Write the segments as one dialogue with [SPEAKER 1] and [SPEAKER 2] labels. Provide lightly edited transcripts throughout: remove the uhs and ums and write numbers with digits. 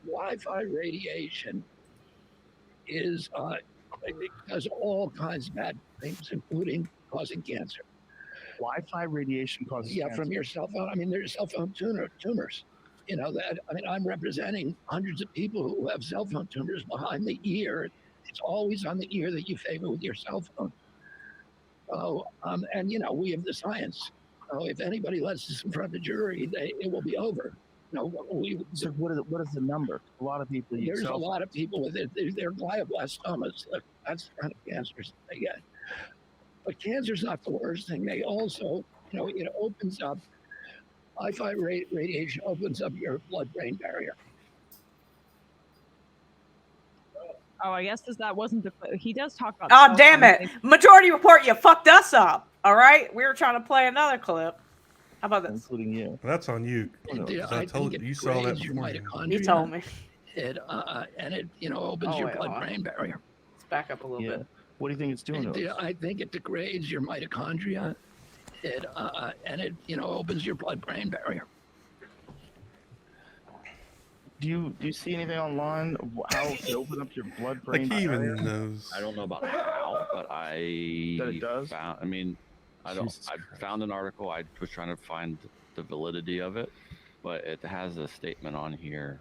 [SPEAKER 1] Wi-Fi radiation is it does all kinds of bad things, including causing cancer.
[SPEAKER 2] Wi-Fi radiation causes
[SPEAKER 1] Yeah,
[SPEAKER 2] cancer.
[SPEAKER 1] from your cell phone. I mean, there's cell phone tumors. You know that. I mean, I'm representing hundreds of people who have cell phone tumors behind the ear. It's always on the ear that you favor with your cell phone. So, and you know, we have the science. So if anybody lets this in front of the jury, it will be over. No,
[SPEAKER 2] So what is the number? A lot of people use
[SPEAKER 1] there's a
[SPEAKER 2] cell
[SPEAKER 1] lot
[SPEAKER 2] phones.
[SPEAKER 1] of people with it. They're glioblastomas. That's the kind of cancers they get. But cancer's not the worst thing. They also, you know, it opens up. Wi-Fi radiation opens up your blood-brain barrier.
[SPEAKER 3] Oh, I guess that wasn't the. He does talk about.
[SPEAKER 4] Oh,
[SPEAKER 3] cell
[SPEAKER 4] damn
[SPEAKER 3] phone
[SPEAKER 4] it.
[SPEAKER 3] things.
[SPEAKER 4] Majority Report, you fucked us up. All right? We were trying to play another clip. How about this?
[SPEAKER 2] Including you.
[SPEAKER 5] That's on you.
[SPEAKER 1] I
[SPEAKER 5] told
[SPEAKER 1] think
[SPEAKER 5] you
[SPEAKER 1] it
[SPEAKER 5] saw that
[SPEAKER 1] degrades your
[SPEAKER 5] beforehand.
[SPEAKER 1] mitochondria.
[SPEAKER 4] You told me.
[SPEAKER 1] And it, you know, opens your blood-brain barrier.
[SPEAKER 4] Let's back up a little bit.
[SPEAKER 2] What do you think it's doing to us?
[SPEAKER 1] I think it degrades your mitochondria. And it, you know, opens your blood-brain barrier.
[SPEAKER 2] Do you see anything online of how to open up your blood-brain
[SPEAKER 5] Like he even
[SPEAKER 2] barrier?
[SPEAKER 5] knows.
[SPEAKER 6] I don't know about how, but
[SPEAKER 2] That it does?
[SPEAKER 6] found. I mean, I
[SPEAKER 2] Jesus
[SPEAKER 6] I found an article. I was trying to find the validity of it, but it has a statement on here.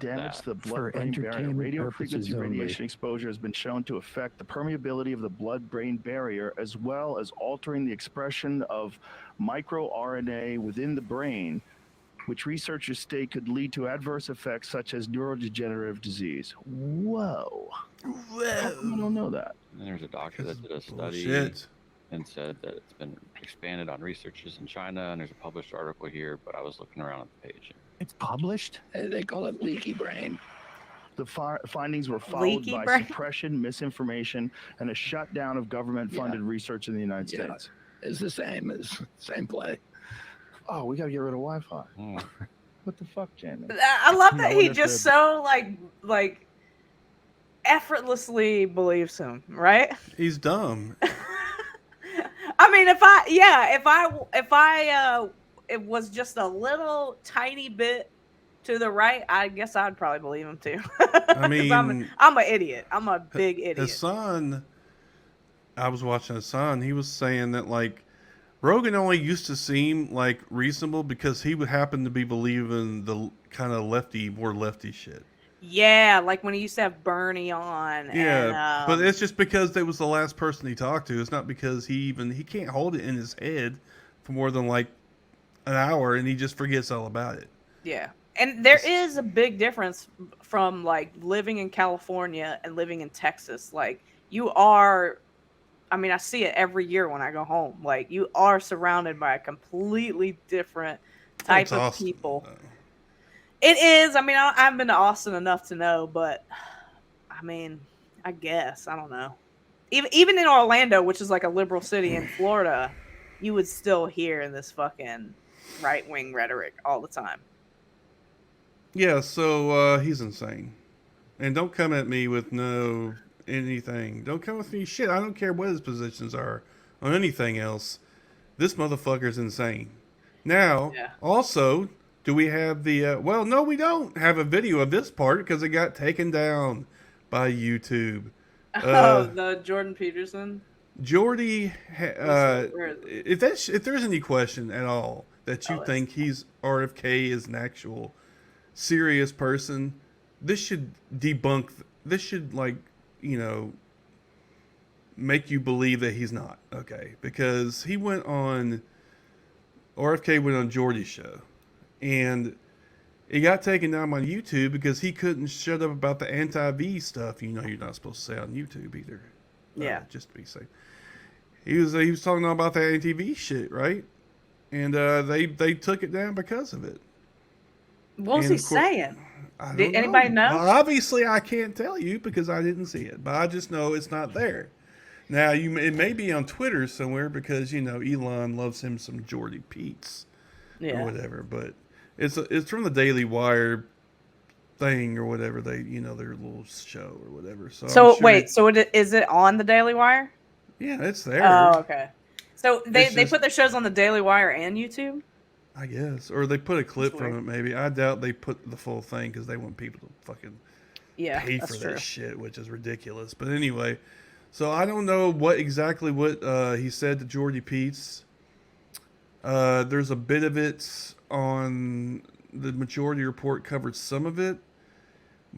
[SPEAKER 2] Damage to the
[SPEAKER 7] For
[SPEAKER 2] blood-brain barrier.
[SPEAKER 7] entertainment
[SPEAKER 2] Radio
[SPEAKER 7] purposes
[SPEAKER 2] frequency
[SPEAKER 7] only.
[SPEAKER 2] radiation exposure has been shown to affect the permeability of the blood-brain barrier, as well as altering the expression of microRNA within the brain, which researchers state could lead to adverse effects such as neurodegenerative disease. Whoa. How come I don't know that?
[SPEAKER 6] And there's a doctor that did a study
[SPEAKER 5] Bullshit.
[SPEAKER 6] and said that it's been expanded on researchers in China, and there's a published article here. But I was looking around at the page.
[SPEAKER 7] It's published?
[SPEAKER 1] They call it leaky brain.
[SPEAKER 2] The findings were followed
[SPEAKER 4] Leaky
[SPEAKER 2] by
[SPEAKER 4] brain?
[SPEAKER 2] suppression, misinformation, and a shutdown of government-funded research in the United
[SPEAKER 1] Yeah.
[SPEAKER 2] States.
[SPEAKER 1] It's the same play.
[SPEAKER 2] Oh, we gotta get rid of Wi-Fi.
[SPEAKER 6] Hmm.
[SPEAKER 2] What the fuck, Jamie?
[SPEAKER 4] I love that
[SPEAKER 2] I
[SPEAKER 4] he
[SPEAKER 2] would've
[SPEAKER 4] just
[SPEAKER 2] said-
[SPEAKER 4] so like effortlessly believes him, right?
[SPEAKER 5] He's dumb.
[SPEAKER 4] I mean, it was just a little tiny bit to the right, I guess I'd probably believe him too.
[SPEAKER 5] I
[SPEAKER 4] 'Cause
[SPEAKER 5] mean,
[SPEAKER 4] I'm an idiot. I'm a big idiot.
[SPEAKER 5] his son, I was watching his son. He was saying that like Rogan only used to seem like reasonable because he would happen to be believing the kind of more lefty shit.
[SPEAKER 4] Yeah, like when he used to have Bernie on.
[SPEAKER 5] Yeah,
[SPEAKER 4] and,
[SPEAKER 5] but it's just because that was the last person he talked to. It's not because he can't hold it in his head for more than like an hour, and he just forgets all about it.
[SPEAKER 4] yeah. And there is a big difference from like living in California and living in Texas. Like you are, I mean, I see it every year when I go home. Like you are surrounded by a completely different type
[SPEAKER 5] That's
[SPEAKER 4] of
[SPEAKER 5] awesome,
[SPEAKER 4] people.
[SPEAKER 5] though.
[SPEAKER 4] It is. I mean, I've been to Austin enough to know, but I mean, I guess I don't know. Even in Orlando, which is like a liberal city in Florida, you would still hear this fucking right wing rhetoric all the time.
[SPEAKER 5] Yeah, so he's insane. And don't come at me with anything. Don't come with me shit. I don't care what his positions are on anything else. This motherfucker's insane. Now, also, do we have the... well, no, we don't have a video of this part because it got taken down by YouTube.
[SPEAKER 4] The Jordan Peterson?
[SPEAKER 5] Jordy,
[SPEAKER 4] Where is
[SPEAKER 5] if there's any question at all that you think he's RFK is an actual serious person, this should debunk. This should make you believe that he's not okay, because he went on. RFK went on Jordy's show, and it got taken down by YouTube because he couldn't shut up about the anti-V stuff. You know, you're not supposed to say on YouTube either.
[SPEAKER 4] Yeah.
[SPEAKER 5] Just to be safe. He was talking about the anti-V shit, right? And they took it down because of it.
[SPEAKER 4] What was he saying? Did
[SPEAKER 5] don't
[SPEAKER 4] anybody know?
[SPEAKER 5] Well, obviously, I can't tell you because I didn't see it, but I just know it's not there. Now, it may be on Twitter somewhere because, Elon loves him some Jordy Pete's or whatever, but it's from the Daily Wire thing or whatever, their little show or whatever. So
[SPEAKER 4] wait, is it on the Daily Wire?
[SPEAKER 5] Yeah, it's there.
[SPEAKER 4] Oh, okay. So they put their shows on the Daily Wire and YouTube?
[SPEAKER 5] I guess, or they put a clip
[SPEAKER 4] That's
[SPEAKER 5] from
[SPEAKER 4] weird.
[SPEAKER 5] it. Maybe I doubt they put the full thing because they want people to fucking
[SPEAKER 4] Yeah,
[SPEAKER 5] pay
[SPEAKER 4] that's
[SPEAKER 5] for
[SPEAKER 4] true.
[SPEAKER 5] that shit, which is ridiculous. But anyway, so I don't know what he said to Jordy Peets. There's a bit of it on the Majority Report covered some of it,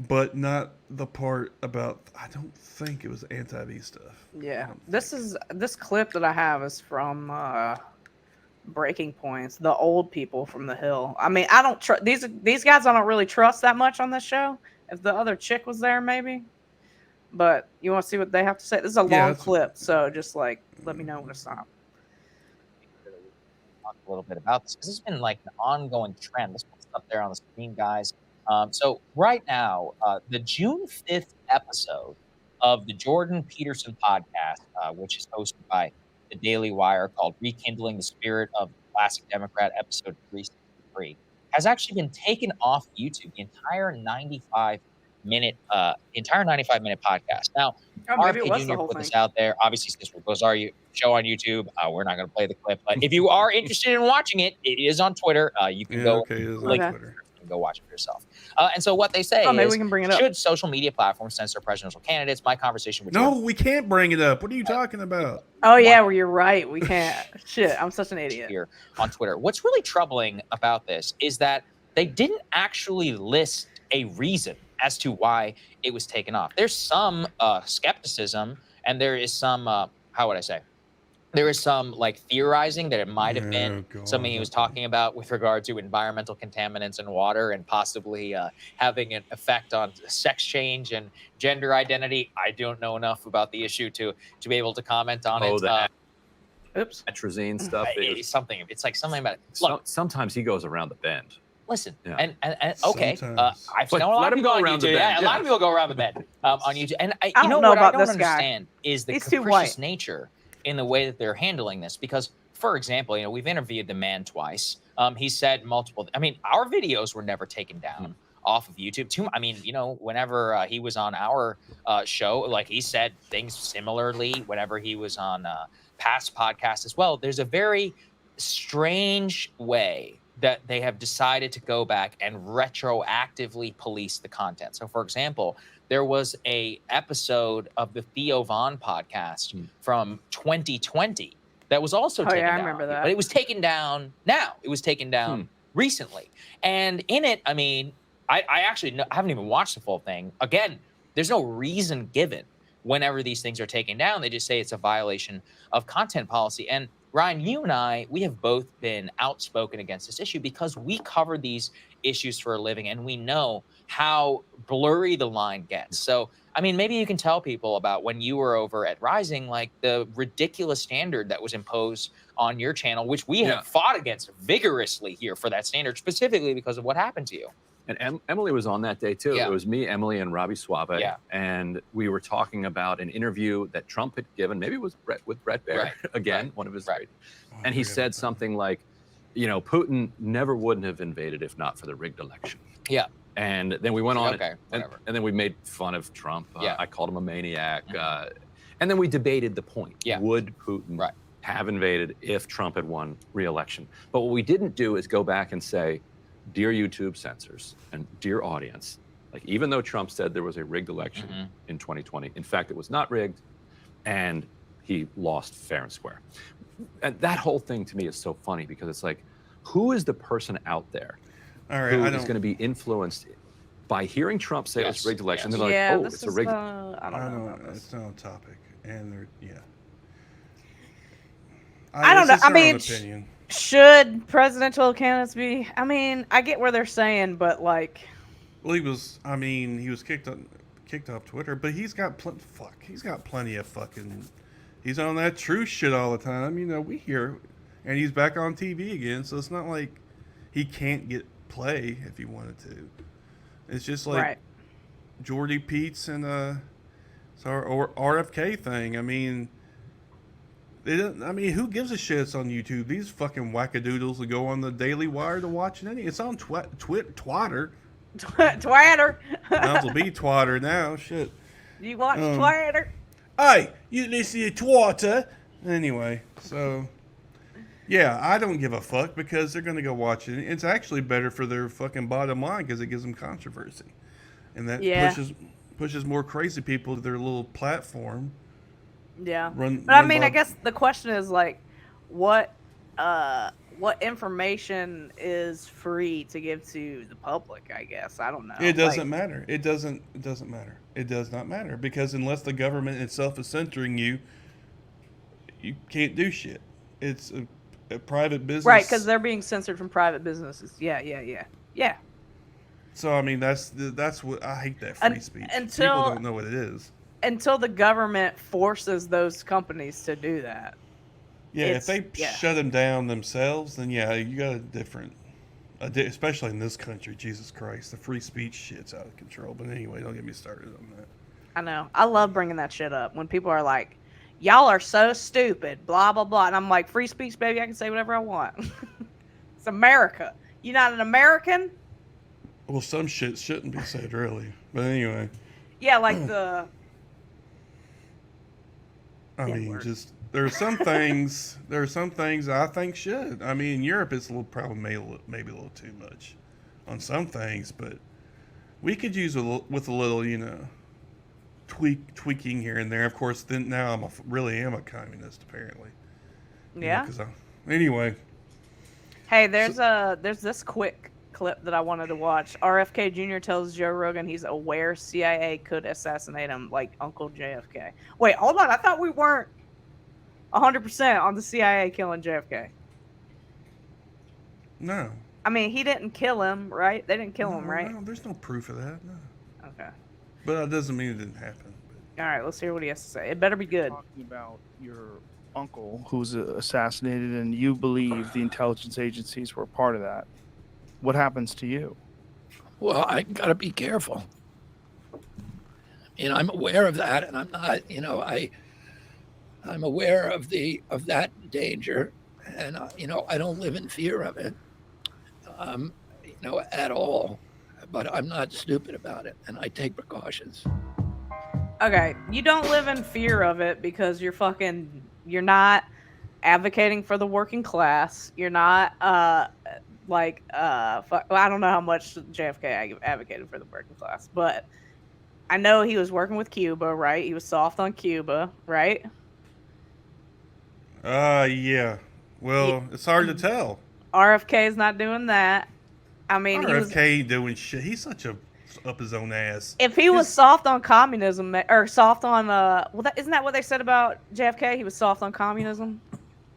[SPEAKER 5] but not the part about. I don't think it was anti-V stuff.
[SPEAKER 4] Yeah, this clip that I have is from Breaking Points, the old people from the Hill. I mean, I don't trust these guys. I don't really trust that much on this show. If the other chick was there, maybe. But you want to see what they have to say? This is a
[SPEAKER 5] Yeah,
[SPEAKER 4] long clip, so just like let me know when to stop.
[SPEAKER 7] Talk a little bit about this because it's been like an ongoing trend. Let's put this up there on the screen, guys. So right now, the June 5th episode of the Jordan Peterson podcast, which is hosted by the Daily Wire, called "Rekindling the Spirit of the Classic Democrat," episode 363, has actually been taken off YouTube. The entire 95-minute podcast. Now,
[SPEAKER 4] Oh, maybe it
[SPEAKER 7] RFK
[SPEAKER 4] was the
[SPEAKER 7] Jr.
[SPEAKER 4] whole
[SPEAKER 7] put
[SPEAKER 4] thing.
[SPEAKER 7] this out there. Obviously, since it was our show on YouTube, we're not going to play the clip. But if you are interested in watching it, it is on Twitter. You can
[SPEAKER 5] Yeah,
[SPEAKER 7] go
[SPEAKER 5] okay, it is on
[SPEAKER 7] link
[SPEAKER 5] Twitter.
[SPEAKER 7] and go watch it for yourself. And so what they say
[SPEAKER 4] Oh, maybe
[SPEAKER 7] is,
[SPEAKER 4] we can bring it up.
[SPEAKER 7] should social media platforms censor presidential candidates? My conversation with
[SPEAKER 5] No,
[SPEAKER 7] Jordan
[SPEAKER 5] we can't bring it up. What are you talking about?
[SPEAKER 4] Oh yeah, well you're right. We can't. Shit, I'm such an idiot.
[SPEAKER 7] here on Twitter. What's really troubling about this is that they didn't actually list a reason as to why it was taken off. There's some skepticism, and there is some how would I say? There is some like theorizing that it might have been something he was talking about with regard to environmental contaminants in water and possibly having an effect on sex change and gender identity. I don't know enough about the issue to be able to comment on it.
[SPEAKER 8] That
[SPEAKER 4] Oops.
[SPEAKER 8] atrazine stuff.
[SPEAKER 7] It's something. It's like something about it.
[SPEAKER 8] Look, sometimes he goes around the bend.
[SPEAKER 7] Listen,
[SPEAKER 8] Yeah.
[SPEAKER 7] and okay,
[SPEAKER 5] Sometimes.
[SPEAKER 7] I've
[SPEAKER 8] But
[SPEAKER 7] known a lot
[SPEAKER 8] let
[SPEAKER 7] of
[SPEAKER 8] him
[SPEAKER 7] people
[SPEAKER 8] go
[SPEAKER 7] on
[SPEAKER 8] around the
[SPEAKER 7] YouTube.
[SPEAKER 8] bend,
[SPEAKER 7] Yeah, a lot
[SPEAKER 8] yeah.
[SPEAKER 7] of people go around the bend on YouTube. And
[SPEAKER 4] I
[SPEAKER 7] you
[SPEAKER 4] don't
[SPEAKER 7] know
[SPEAKER 4] know
[SPEAKER 7] what
[SPEAKER 4] about
[SPEAKER 7] I don't
[SPEAKER 4] this guy.
[SPEAKER 7] understand is the
[SPEAKER 4] He's too
[SPEAKER 7] capricious
[SPEAKER 4] white.
[SPEAKER 7] nature in the way that they're handling this. Because, for example, we've interviewed the man twice. He said multiple. I mean, our videos were never taken down off of YouTube. Whenever he was on our show, like he said things similarly. Whenever he was on past podcasts as well, there's a very strange way that they have decided to go back and retroactively police the content. So, for example, there was a episode of the Theo Von podcast from 2020 that was also taken down.
[SPEAKER 4] I remember that.
[SPEAKER 7] But it was taken down now. It was taken down recently. And in it, I mean, I actually haven't even watched the full thing. Again, there's no reason given whenever these things are taken down. They just say it's a violation of content policy. And Ryan, you and I, we have both been outspoken against this issue because we cover these issues for a living and we know how blurry the line gets. So, I mean, maybe you can tell people about when you were over at Rising, like the ridiculous standard that was imposed on your channel, which we have fought against vigorously here for that standard, specifically because of what happened to you.
[SPEAKER 8] And Emily was on that day too.
[SPEAKER 7] Yeah.
[SPEAKER 8] It was me, Emily, and Robbie Suave.
[SPEAKER 7] Yeah.
[SPEAKER 8] And we were talking about an interview that Trump had given, maybe it was with Brett Baer, again, one of his.
[SPEAKER 7] Right.
[SPEAKER 8] And he said something like, Putin never wouldn't have invaded if not for the rigged election.
[SPEAKER 7] Yeah.
[SPEAKER 8] And then we went on,
[SPEAKER 7] Okay,
[SPEAKER 8] and
[SPEAKER 7] whatever.
[SPEAKER 8] then we made fun of Trump.
[SPEAKER 7] Yeah.
[SPEAKER 8] I called him a maniac. And then we debated the point.
[SPEAKER 7] Yeah.
[SPEAKER 8] Would Putin have invaded if Trump had won re-election? But what we didn't do is go back and say, dear YouTube censors and dear audience, like even though Trump said there was a rigged election in 2020, in fact, it was not rigged, and he lost fair and square. And that whole thing to me is so funny because it's like, who is the person out there who is going to be influenced by hearing Trump say it's rigged election? They're like, oh, it's a rigged.
[SPEAKER 4] I don't know.
[SPEAKER 5] It's not a topic, and they're
[SPEAKER 4] I don't know.
[SPEAKER 5] it's
[SPEAKER 4] I
[SPEAKER 5] their own
[SPEAKER 4] mean,
[SPEAKER 5] opinion.
[SPEAKER 4] should presidential candidates be? I mean, I get where they're saying, but like,
[SPEAKER 5] Well, he was kicked off Twitter, but he's got plenty of fucking. He's on that truth shit all the time. We hear, and he's back on TV again. So it's not like he can't get play if he wanted to. It's just like Jordy Peets and or RFK thing. I mean, who gives a shit? It's on YouTube. These fucking wackadoodles that go on the Daily Wire to watch it. It's on Twitter.
[SPEAKER 4] Twitter.
[SPEAKER 5] Might as well be Twitter now. Shit.
[SPEAKER 4] You watch Twitter?
[SPEAKER 5] Hey, you listen to Twitter. Anyway, so Yeah, I don't give a fuck because they're going to go watch it. It's actually better for their fucking bottom line because it gives them controversy, and that
[SPEAKER 4] Yeah.
[SPEAKER 5] pushes more crazy people to their little platform.
[SPEAKER 4] Yeah.
[SPEAKER 5] Run,
[SPEAKER 4] But I
[SPEAKER 5] run
[SPEAKER 4] mean,
[SPEAKER 5] by
[SPEAKER 4] I guess the question is like, what information is free to give to the public? I guess I don't know.
[SPEAKER 5] It
[SPEAKER 4] Like,
[SPEAKER 5] doesn't matter. It doesn't matter. It does not matter because unless the government itself is censoring you, you can't do shit. It's a private business.
[SPEAKER 4] right, because they're being censored from private businesses. Yeah.
[SPEAKER 5] So I mean, that's what I hate, that free speech.
[SPEAKER 4] Until
[SPEAKER 5] People don't know what it is.
[SPEAKER 4] until the government forces those companies to do that.
[SPEAKER 5] Yeah, if they
[SPEAKER 4] yeah.
[SPEAKER 5] shut them down themselves, then yeah, you got a different. Especially in this country, Jesus Christ, the free speech shit's out of control. But anyway, don't get me started on that.
[SPEAKER 4] I know. I love bringing that shit up when people are like, "Y'all are so stupid," blah blah blah, and I'm like, "Free speech, baby. I can say whatever I want." It's America. You not an American?
[SPEAKER 5] Well, some shit shouldn't be said, really. But anyway.
[SPEAKER 4] Yeah, like the.
[SPEAKER 5] I mean,
[SPEAKER 4] N-word.
[SPEAKER 5] just there are some things. There are some things I think should. I mean, in Europe, it's a little probably maybe a little too much on some things, but we could use with a little, tweaking here and there. Of course, then now I'm really am a communist apparently.
[SPEAKER 4] Yeah.
[SPEAKER 5] Anyway.
[SPEAKER 4] Hey, there's this quick clip that I wanted to watch. RFK Jr. tells Joe Rogan he's aware CIA could assassinate him, like Uncle JFK. Wait, hold on. I thought we weren't 100% on the CIA killing JFK.
[SPEAKER 5] No.
[SPEAKER 4] I mean, he didn't kill him, right? They didn't kill him, right?
[SPEAKER 5] No, there's no proof of that. No.
[SPEAKER 4] Okay.
[SPEAKER 5] But that doesn't mean it didn't happen.
[SPEAKER 4] All right, let's hear what he has to say. It better be good.
[SPEAKER 2] Talking about your uncle who's assassinated, and you believe the intelligence agencies were part of that. What happens to you?
[SPEAKER 1] Well, I got to be careful. I'm aware of that, and I'm not. I'm aware of that danger, and I don't live in fear of it, at all. But I'm not stupid about it, and I take precautions.
[SPEAKER 4] Okay, you don't live in fear of it because you're not advocating for the working class. You're not I don't know how much JFK advocated for the working class, but I know he was working with Cuba, right? He was soft on Cuba, right?
[SPEAKER 5] Yeah. Well, it's hard to tell.
[SPEAKER 4] RFK is not doing that. I mean,
[SPEAKER 5] RFK ain't doing shit. He's such a up his own ass.
[SPEAKER 4] If he was soft on communism, or soft on isn't that what they said about JFK? He was soft on communism.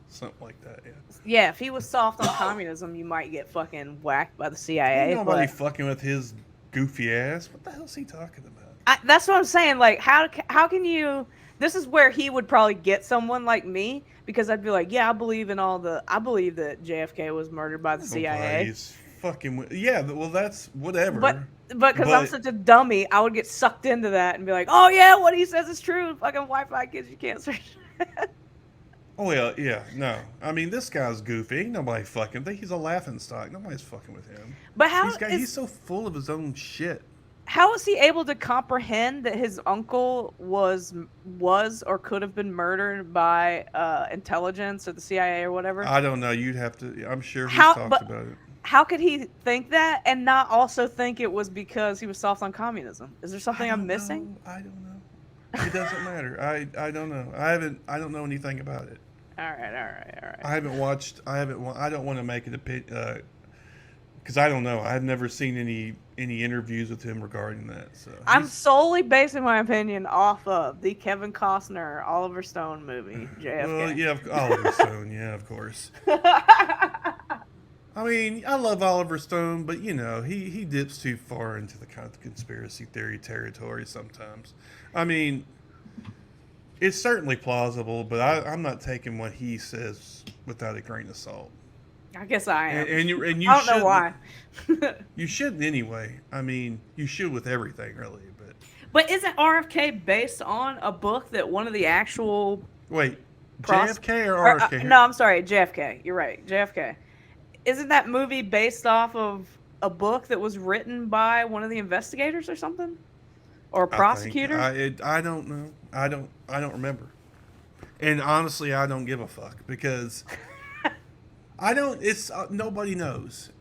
[SPEAKER 5] Something like that, yeah.
[SPEAKER 4] Yeah, if he was soft on communism, you might get fucking whacked by the CIA.
[SPEAKER 5] Ain't nobody fucking with his goofy ass. What the hell's he talking about?
[SPEAKER 4] That's what I'm saying. Like, how can you? This is where he would probably get someone like me, because I'd be like, yeah, I believe that JFK was murdered by the CIA.
[SPEAKER 5] He's fucking yeah. Well, that's whatever.
[SPEAKER 4] But because I'm such a dummy, I would get sucked into that and be like, oh yeah, what he says is true. Fucking Wi-Fi gives you cancer.
[SPEAKER 5] Oh yeah, no. I mean, this guy's goofy. Ain't nobody fucking. He's a laughingstock. Nobody's fucking with him.
[SPEAKER 4] But
[SPEAKER 5] he's so full of his own shit.
[SPEAKER 4] How is he able to comprehend that his uncle was or could have been murdered by intelligence or the CIA or whatever?
[SPEAKER 5] I don't know. You'd have to. I'm sure he's talked about it.
[SPEAKER 4] How could he think that and not also think it was because he was soft on communism? Is there something I'm missing?
[SPEAKER 5] I don't know. It doesn't matter. I don't know. I don't know anything about it.
[SPEAKER 4] All right.
[SPEAKER 5] I haven't watched. I don't want to make it because I don't know. I've never seen any interviews with him regarding that. So
[SPEAKER 4] I'm solely basing my opinion off of the Kevin Costner Oliver Stone movie, JFK.
[SPEAKER 5] Well, yeah, Oliver Stone. Yeah, of course. I mean, I love Oliver Stone, but he dips too far into the kind of conspiracy theory territory sometimes. I mean, it's certainly plausible, but I'm not taking what he says without a grain of salt.
[SPEAKER 4] I guess I am.
[SPEAKER 5] And you
[SPEAKER 4] I don't know why.
[SPEAKER 5] You shouldn't anyway. I mean, you should with everything, really.
[SPEAKER 4] But isn't RFK based on a book that one of the actual...
[SPEAKER 5] Wait, JFK or RFK?
[SPEAKER 4] No, I'm sorry, JFK. You're right, JFK. Isn't that movie based off of a book that was written by one of the investigators or something? Or a prosecutor?
[SPEAKER 5] I don't know. I don't remember. And honestly, I don't give a fuck because I don't. It's nobody knows,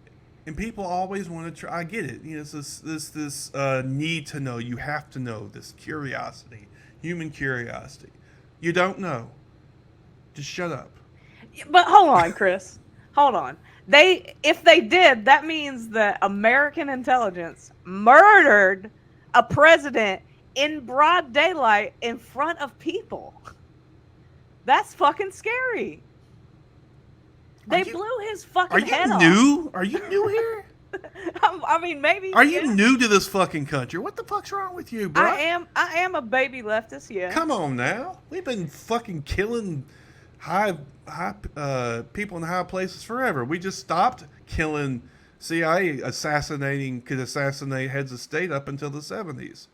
[SPEAKER 5] and people always want to try. I get it. You know, it's this need to know. You have to know. This curiosity, human curiosity. You don't know. Just shut up.
[SPEAKER 4] But hold on, Chris. Hold on. If they did, that means that American intelligence murdered a president in broad daylight in front of people. That's fucking scary. They blew his fucking head off.
[SPEAKER 5] Are you new? Are you new here?
[SPEAKER 4] I mean, maybe.
[SPEAKER 5] Are you new to this fucking country? What the fuck's wrong with you, bro?
[SPEAKER 4] I am a baby leftist. Yeah.
[SPEAKER 5] Come on now. We've been fucking killing high people in high places forever. We just stopped killing. CIA could assassinate heads of state up until the 70s.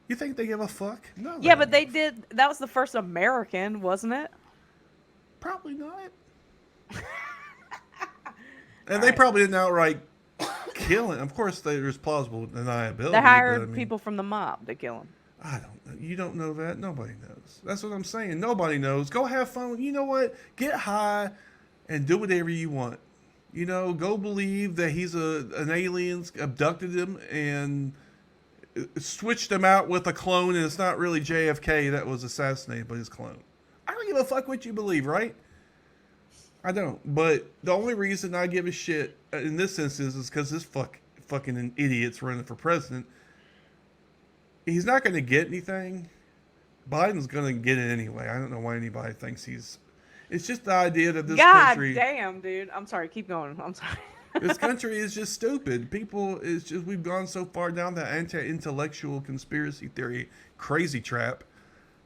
[SPEAKER 5] You think they give a fuck? No.
[SPEAKER 4] Yeah, but they did. That was the first American, wasn't it?
[SPEAKER 5] Probably not. And they probably didn't outright kill him. Of course, there's plausible deniability.
[SPEAKER 4] They hired people from the mob to kill him.
[SPEAKER 5] I don't know. You don't know that? Nobody knows. That's what I'm saying. Nobody knows. Go have fun. You know what? Get high and do whatever you want. You know, go believe that he's an alien, abducted him, and switched him out with a clone, and it's not really JFK that was assassinated, but his clone. I don't give a fuck what you believe, right? I don't. But the only reason I give a shit in this instance is because this fucking idiot's running for president. He's not going to get anything. Biden's going to get it anyway. I don't know why anybody thinks he's... It's just the idea that this country...
[SPEAKER 4] God damn, dude. I'm sorry. Keep going. I'm sorry.
[SPEAKER 5] This country is just stupid. We've gone so far down the anti-intellectual conspiracy theory crazy trap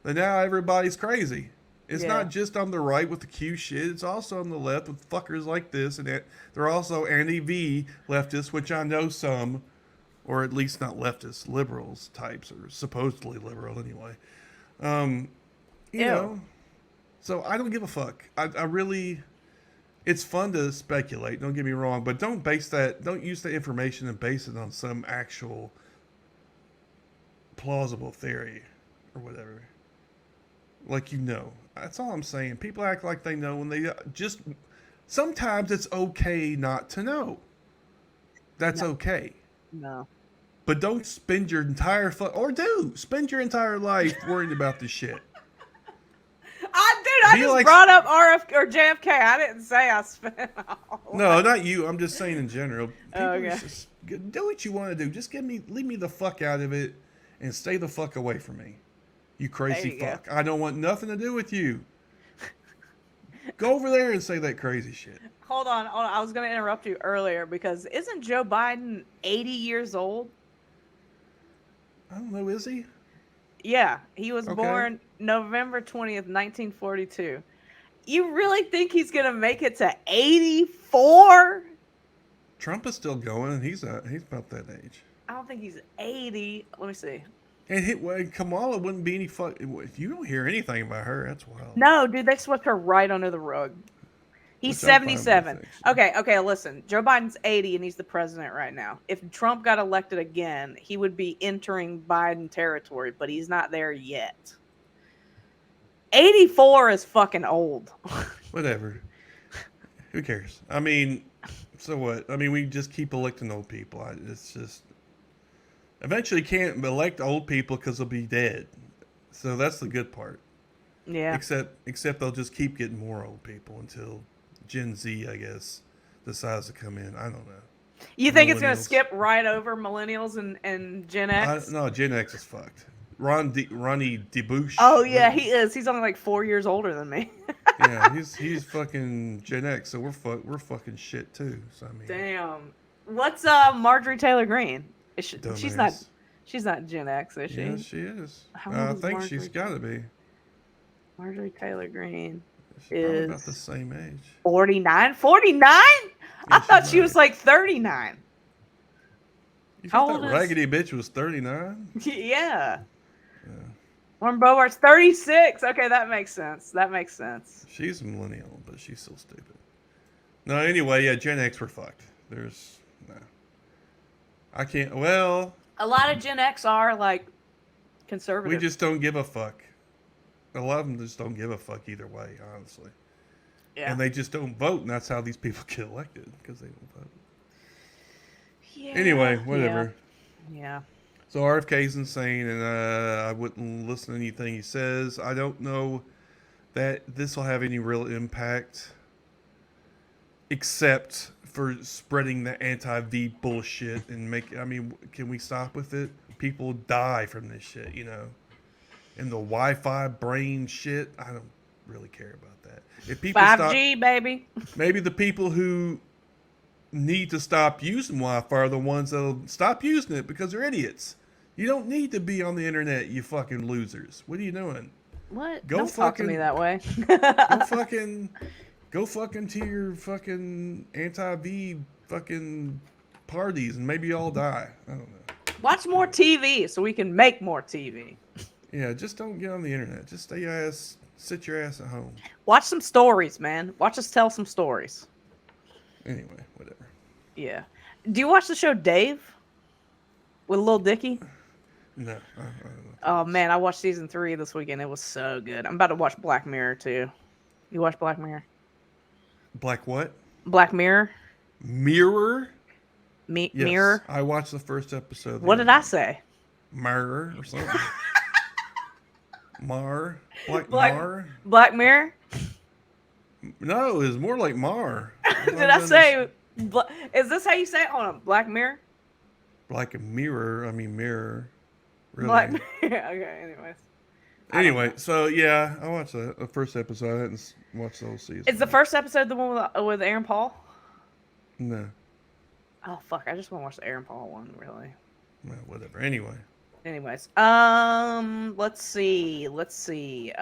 [SPEAKER 5] that now everybody's crazy. It's not just on the right with the Q shit. It's also on the left with fuckers like this. And they're also anti-V leftists, which I know some... or at least not leftist, liberals types, or supposedly liberal anyway. You know, so I don't give a fuck. I really, it's fun to speculate, don't get me wrong, but don't use the information and base it on some actual plausible theory or whatever. Like, that's all I'm saying. People act like they know when they sometimes it's okay not to know. That's okay.
[SPEAKER 4] No.
[SPEAKER 5] But don't spend your entire spend your entire life worrying about this shit.
[SPEAKER 4] I just brought up RFK or JFK. I didn't say I spent all.
[SPEAKER 5] No, not you. I'm just saying in general.
[SPEAKER 4] Okay.
[SPEAKER 5] Just do what you want to do. Just leave me the fuck out of it and stay the fuck away from me. You crazy fuck. I don't want nothing to do with you. Go over there and say that crazy shit.
[SPEAKER 4] Hold on. I was going to interrupt you earlier because isn't Joe Biden 80 years old?
[SPEAKER 5] I don't know. Is he?
[SPEAKER 4] Yeah. He was born November 20th, 1942. You really think he's going to make it to 84?
[SPEAKER 5] Trump is still going, and he's about that age.
[SPEAKER 4] I don't think he's 80. Let me see.
[SPEAKER 5] And Kamala wouldn't be any fuck. You don't hear anything about her. That's wild.
[SPEAKER 4] No, dude, they swept her right under the rug. He's 77. Okay, listen. Joe Biden's 80 and he's the president right now. If Trump got elected again, he would be entering Biden territory, but he's not there yet. 84 is fucking old.
[SPEAKER 5] Whatever. Who cares? I mean, so what? I mean, we just keep electing old people. It's just... Eventually can't elect old people because they'll be dead. So that's the good part.
[SPEAKER 4] Yeah.
[SPEAKER 5] Except they'll just keep getting more old people until Gen Z, I guess, decides to come in. I don't know.
[SPEAKER 4] You think it's going to skip right over millennials and Gen X?
[SPEAKER 5] No, Gen X is fucked. Ronnie DeBouche.
[SPEAKER 4] Oh, yeah, he is. He's only like 4 years older than me.
[SPEAKER 5] Yeah, he's fucking Gen X, so we're fucking shit too. So I mean,
[SPEAKER 4] damn. What's Marjorie Taylor Greene? She's not Gen X, is she?
[SPEAKER 5] Yeah, she is. I think she's got to be.
[SPEAKER 4] Marjorie Taylor Greene
[SPEAKER 5] is about the same age.
[SPEAKER 4] 49? 49? Yeah, I thought she was like 39.
[SPEAKER 5] You thought that raggedy bitch was 39?
[SPEAKER 4] Yeah. Lauren Boebert's 36. Okay, that makes sense.
[SPEAKER 5] She's a millennial, but she's still stupid. No, anyway, yeah, Gen X were fucked. I can't. Well,
[SPEAKER 4] a lot of Gen X are like conservative.
[SPEAKER 5] We just don't give a fuck. A lot of them just don't give a fuck either way, honestly.
[SPEAKER 4] Yeah.
[SPEAKER 5] and they just don't vote, and that's how these people get elected because they don't vote.
[SPEAKER 4] Yeah.
[SPEAKER 5] Anyway, whatever.
[SPEAKER 4] Yeah.
[SPEAKER 5] So RFK's insane, and I wouldn't listen to anything he says. I don't know that this will have any real impact, except for spreading the anti-V bullshit and make. I mean, can we stop with it? People die from this shit, you know. And the Wi-Fi brain shit, I don't really care about that. If people
[SPEAKER 4] 5G, baby.
[SPEAKER 5] maybe the people who need to stop using Wi-Fi are the ones that'll stop using it because they're idiots. You don't need to be on the internet, you fucking losers. What are you doing?
[SPEAKER 4] What?
[SPEAKER 5] Go
[SPEAKER 4] Don't talk to me
[SPEAKER 5] fucking-
[SPEAKER 4] that way.
[SPEAKER 5] Go fucking to your fucking anti-V fucking parties and maybe y'all die. I don't know.
[SPEAKER 4] Watch more TV so we can make more TV.
[SPEAKER 5] Yeah, just don't get on the internet. Just sit your ass at home.
[SPEAKER 4] Watch some stories, man. Watch us tell some stories.
[SPEAKER 5] Anyway, whatever.
[SPEAKER 4] Yeah. Do you watch the show Dave with Lil Dicky?
[SPEAKER 5] No, I don't know.
[SPEAKER 4] Oh man, I watched season 3 this weekend. It was so good. I'm about to watch Black Mirror too. You watch Black Mirror?
[SPEAKER 5] Black what?
[SPEAKER 4] Black Mirror?
[SPEAKER 5] Mirror? Yes,
[SPEAKER 4] Mirror?
[SPEAKER 5] I watched the first episode.
[SPEAKER 4] What did I say?
[SPEAKER 5] Mirror or something. Mar?
[SPEAKER 4] Black-
[SPEAKER 5] Mar?
[SPEAKER 4] Black Mirror?
[SPEAKER 5] No, it was more like Mar.
[SPEAKER 4] Did I say? Is this how you say it? Hold on. Black Mirror?
[SPEAKER 5] Like a mirror. I mean, mirror. Really.
[SPEAKER 4] Black Mirror. Okay, anyways.
[SPEAKER 5] Anyway, so yeah, I watched the first episode. I didn't watch the whole season.
[SPEAKER 4] Is the first episode the one with Aaron Paul?
[SPEAKER 5] No.
[SPEAKER 4] Oh, fuck. I just want to watch the Aaron Paul one, really.
[SPEAKER 5] Well, whatever. Anyway.
[SPEAKER 4] Anyways, let's see.